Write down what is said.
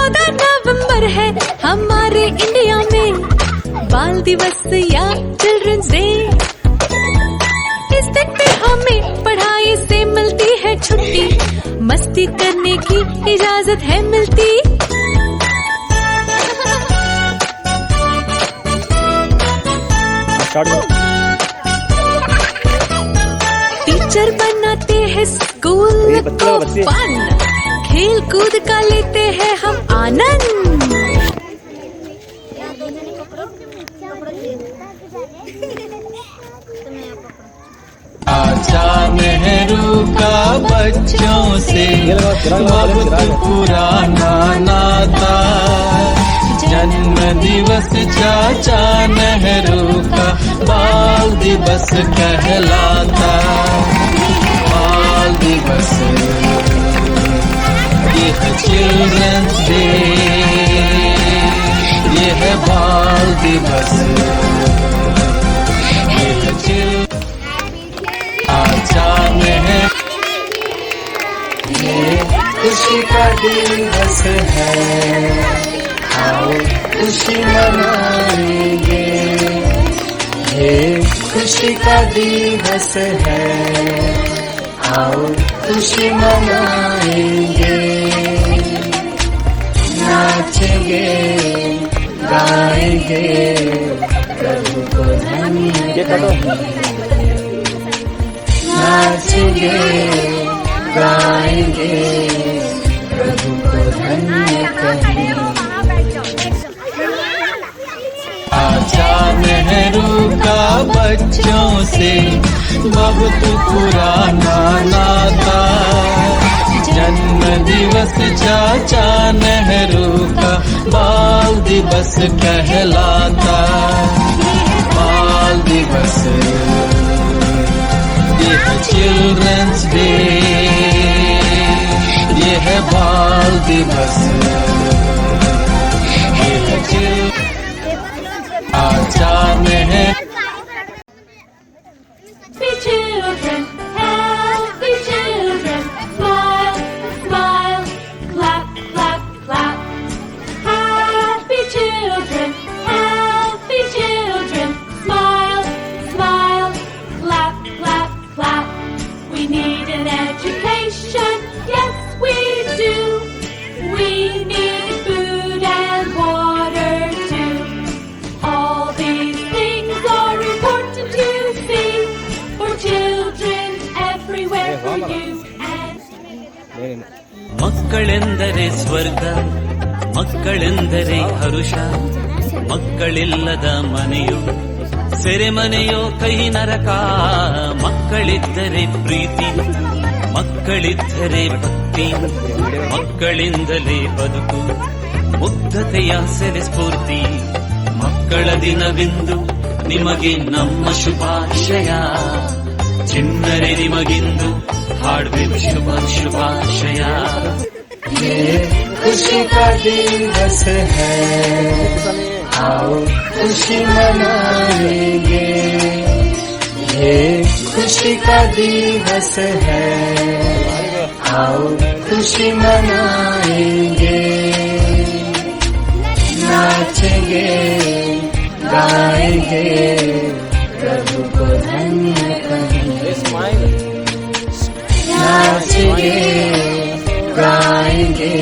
14 नवंबर है हमारे इंडिया में बाल दिवस या चिल्ड्रंस डे। इस दिन पे हमें पढ़ाई से मिलती है छुट्टी, मस्ती करने की इजाजत है मिलती। टीचर बनाते हैं स्कूल को फन, खेल कूद का लेते हैं हम आनंद। आजा नेहरू का बच्चों से बहुत पुराना नाता, जन्म दिवस चाचा नेहरू का बाल दिवस कहलाता। बाल दिवस ये है चिल्ड्रंस डे, ये है बाल दिवस, ये है आजा नेहरू। ये खुशी का दिवस है, आओ खुशी मनाएंगे। ये खुशी का दिवस है, आओ खुशी मनाएंगे। नाचेंगे गाएंगे, प्रभु को धन्य कहेंगे। नाचेंगे गाएंगे, प्रभु को धन्य कहेंगे। आजा नेहरू का बच्चों से बहुत पुराना नाता, जन्म दिवस चाचा नेहरू का बाल दिवस कहलाता। बाल दिवस ये है चिल्ड्रंस डे, ये है बाल दिवस, ये है आजा Nehru. Children, happy children, smile, smile, clap, clap, clap. Happy children, smile, smile, clap, clap, clap. We need an education, yes we do. We need food and water too. All these things are important to see, for children everywhere, for you and ಮಕ್ಕಳೆಂದರೆ ಸ್ವರ್ಗ, ಮಕ್ಕಳೆಂದರೆ ಹರುಷ, ಮಕ್ಕಳಿಲ್ಲದ ಮನೆಯೋ ಸೆರೆಮನೆಯೋ ಕೈ ನರಕ. ಮಕ್ಕಳಿದ್ದರೆ ಪ್ರೀತಿ, ಮಕ್ಕಳಿದ್ದರೆ ಭಕ್ತಿ, ಮಕ್ಕಳಿಂದಲೇ ಬದುಕು ಮುಗ್ಧತೆಯ ಸೆರೆ ಸ್ಫೂರ್ತಿ. ಮಕ್ಕಳ ದಿನವಿಂದು ನಿಮಗೆ ನಮ್ಮ ಶುಭಾಶಯ, ಚಿನ್ನರೆ ನಿಮಗಿಂದು ಹಾಡುವೆ ಶುಭ ಶುಭಾಶಯ. ये खुशी का दिवस है, आओ खुशी मनाएंगे। ये खुशी का दिवस है, आओ खुशी मनाएंगे। नाचेंगे गाएंगे, प्रभु को धन्य कहेंगे। नाचेंगे गाएंगे,